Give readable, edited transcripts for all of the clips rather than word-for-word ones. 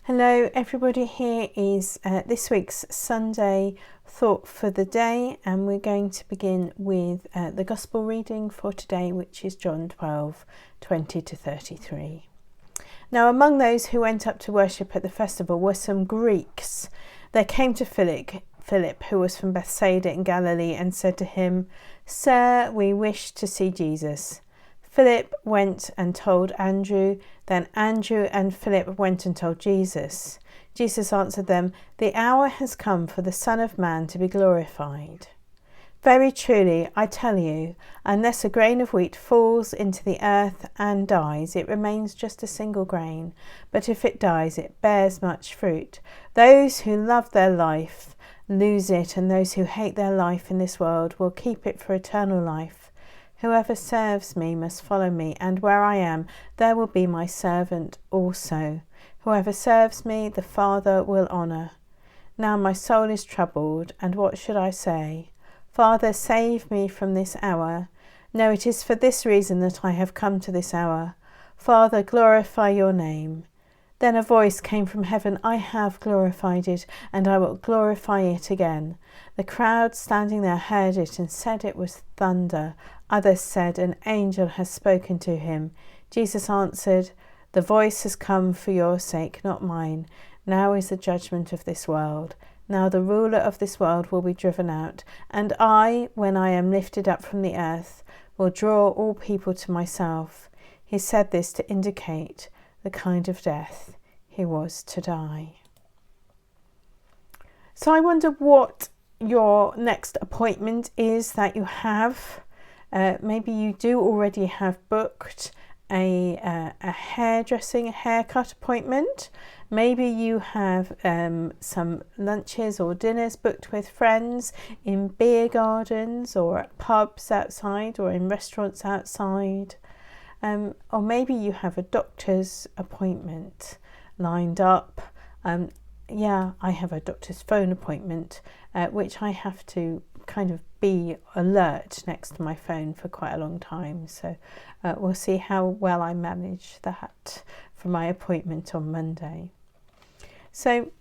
Hello everybody, here is this week's Sunday thought for the day, and we're going to begin with the Gospel reading for today, which is John 12:20-33. Now among those who went up to worship at the festival were some Greeks. They came to Philip, who was from Bethsaida in Galilee, and said to him, "Sir, we wish to see Jesus." Philip went and told Andrew. Then Andrew and Philip went and told Jesus. Jesus answered them, "The hour has come for the Son of Man to be glorified. Very truly, I tell you, unless a grain of wheat falls into the earth and dies, it remains just a single grain. But if it dies, it bears much fruit. Those who love their life lose it, and those who hate their life in this world will keep it for eternal life. Whoever serves me must follow me, and where I am, there will be my servant also. Whoever serves me, the Father will honour. Now my soul is troubled, and what should I say? Father, save me from this hour. No, it is for this reason that I have come to this hour. Father, glorify your name." Then a voice came from heaven, "I have glorified it, and I will glorify it again." The crowd standing there heard it and said it was thunder. Others said, "An angel has spoken to him." Jesus answered, "The voice has come for your sake, not mine. Now is the judgment of this world. Now the ruler of this world will be driven out, and I, when I am lifted up from the earth, will draw all people to myself." He said this to indicate the kind of death he was to die. So I wonder what your next appointment is that you have. Maybe you do already have booked a haircut appointment. Maybe you have some lunches or dinners booked with friends in beer gardens or at pubs outside or in restaurants outside. Or maybe you have a doctor's appointment lined up. I have a doctor's phone appointment, which I have to kind of be alert next to my phone for quite a long time. So we'll see how well I manage that for my appointment on Monday. So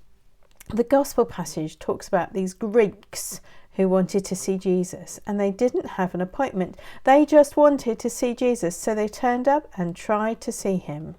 the Gospel passage talks about these Greeks who wanted to see Jesus, and they didn't have an appointment. They just wanted to see Jesus, so they turned up and tried to see him.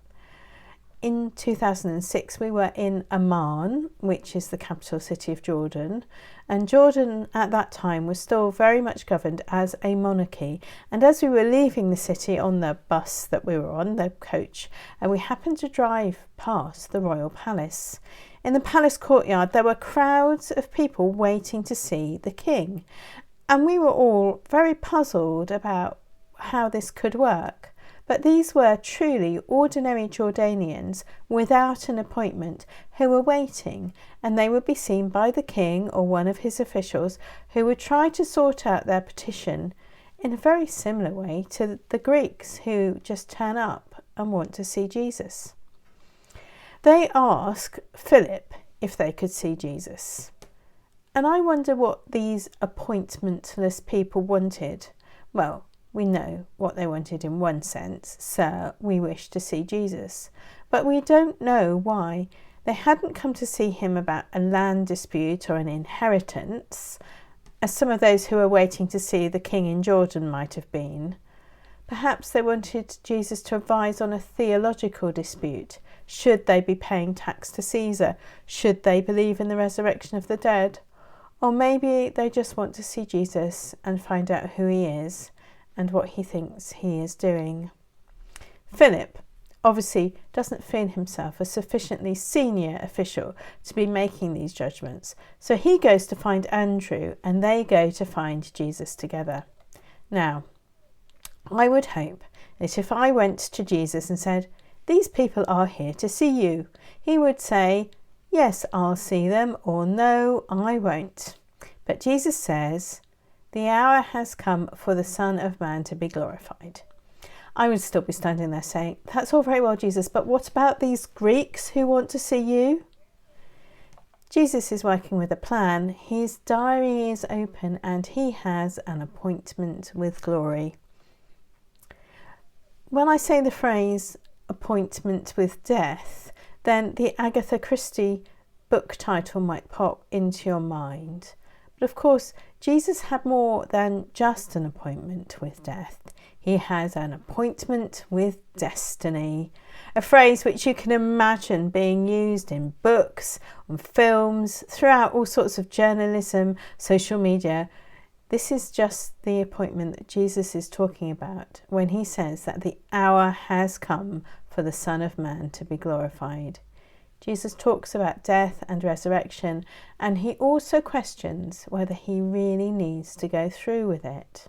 In 2006, we were in Amman, which is the capital city of Jordan, and Jordan at that time was still very much governed as a monarchy. And as we were leaving the city on the bus that we were on, the coach, and we happened to drive past the royal palace. In the palace courtyard, there were crowds of people waiting to see the king, and we were all very puzzled about how this could work. But these were truly ordinary Jordanians without an appointment who were waiting, and they would be seen by the king or one of his officials who would try to sort out their petition in a very similar way to the Greeks who just turn up and want to see Jesus. They ask Philip if they could see Jesus. And I wonder what these appointmentless people wanted. Well, we know what they wanted in one sense. "Sir, we wish to see Jesus." But we don't know why. They hadn't come to see him about a land dispute or an inheritance, as some of those who were waiting to see the king in Jordan might have been. Perhaps they wanted Jesus to advise on a theological dispute. Should they be paying tax to Caesar? Should they believe in the resurrection of the dead? Or maybe they just want to see Jesus and find out who he is and what he thinks he is doing. Philip obviously doesn't feel himself a sufficiently senior official to be making these judgments, so he goes to find Andrew and they go to find Jesus together. Now, I would hope that if I went to Jesus and said, "These people are here to see you," he would say, "Yes, I'll see them," or "No, I won't." But Jesus says, "The hour has come for the Son of Man to be glorified." I would still be standing there saying, "That's all very well, Jesus, but what about these Greeks who want to see you?" Jesus is working with a plan. His diary is open and he has an appointment with glory. When I say the phrase appointment with death, then the Agatha Christie book title might pop into your mind. But of course, Jesus had more than just an appointment with death. He has an appointment with destiny, a phrase which you can imagine being used in books, on films, throughout all sorts of journalism, social media. This is just the appointment that Jesus is talking about when he says that the hour has come for the Son of Man to be glorified. Jesus talks about death and resurrection, and he also questions whether he really needs to go through with it.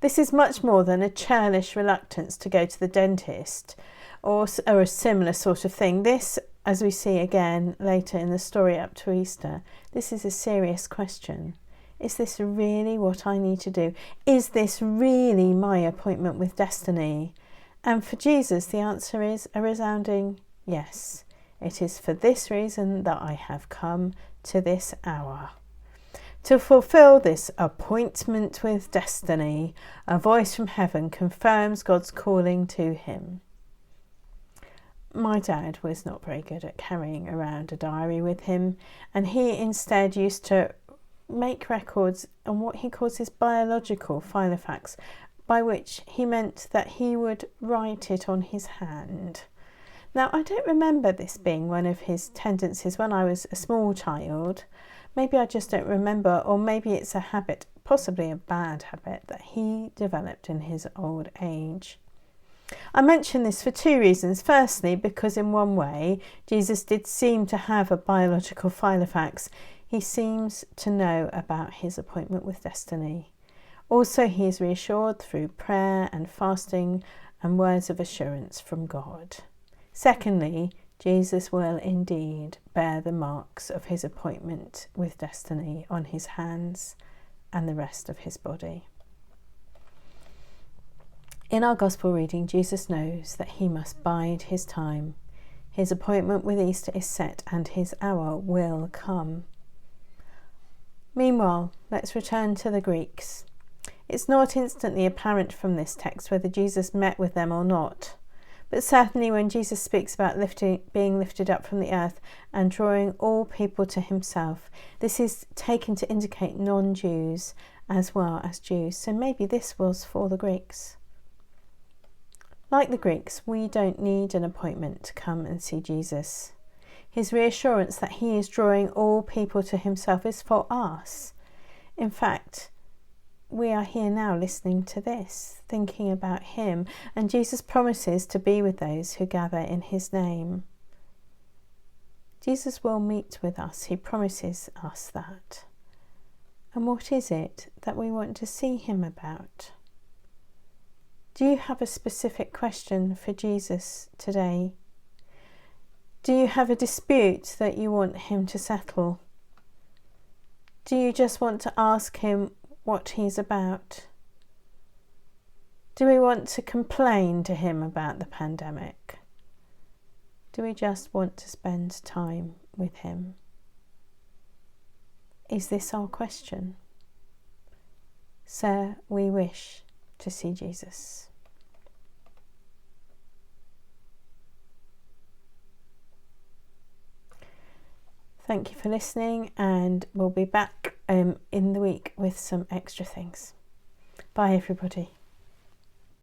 This is much more than a churlish reluctance to go to the dentist or a similar sort of thing. This, as we see again later in the story up to Easter, this is a serious question. Is this really what I need to do? Is this really my appointment with destiny? And for Jesus, the answer is a resounding yes. It is for this reason that I have come to this hour. To fulfill this appointment with destiny, a voice from heaven confirms God's calling to him. My dad was not very good at carrying around a diary with him, and he instead used to make records on what he calls his biological filofax, by which he meant that he would write it on his hand. Now, I don't remember this being one of his tendencies when I was a small child. Maybe I just don't remember, or maybe it's a habit, possibly a bad habit, that he developed in his old age. I mention this for two reasons. Firstly, because in one way, Jesus did seem to have a biological filofax. He seems to know about his appointment with destiny. Also, he is reassured through prayer and fasting and words of assurance from God. Secondly, Jesus will indeed bear the marks of his appointment with destiny on his hands and the rest of his body. In our Gospel reading, Jesus knows that he must bide his time. His appointment with Easter is set and his hour will come. Meanwhile, let's return to the Greeks. It's not instantly apparent from this text whether Jesus met with them or not. But certainly when Jesus speaks about being lifted up from the earth and drawing all people to himself, this is taken to indicate non-Jews as well as Jews. So maybe this was for the Greeks. Like the Greeks, we don't need an appointment to come and see Jesus. His reassurance that he is drawing all people to himself is for us. In fact, we are here now listening to this, thinking about him, and Jesus promises to be with those who gather in his name. Jesus will meet with us. He promises us that. And what is it that we want to see him about? Do you have a specific question for Jesus today? Do you have a dispute that you want him to settle? Do you just want to ask him what he's about? Do we want to complain to him about the pandemic? Do we just want to spend time with him? Is this our question? Sir, we wish to see Jesus. Thank you for listening, and we'll be back in the week with some extra things. Bye, everybody.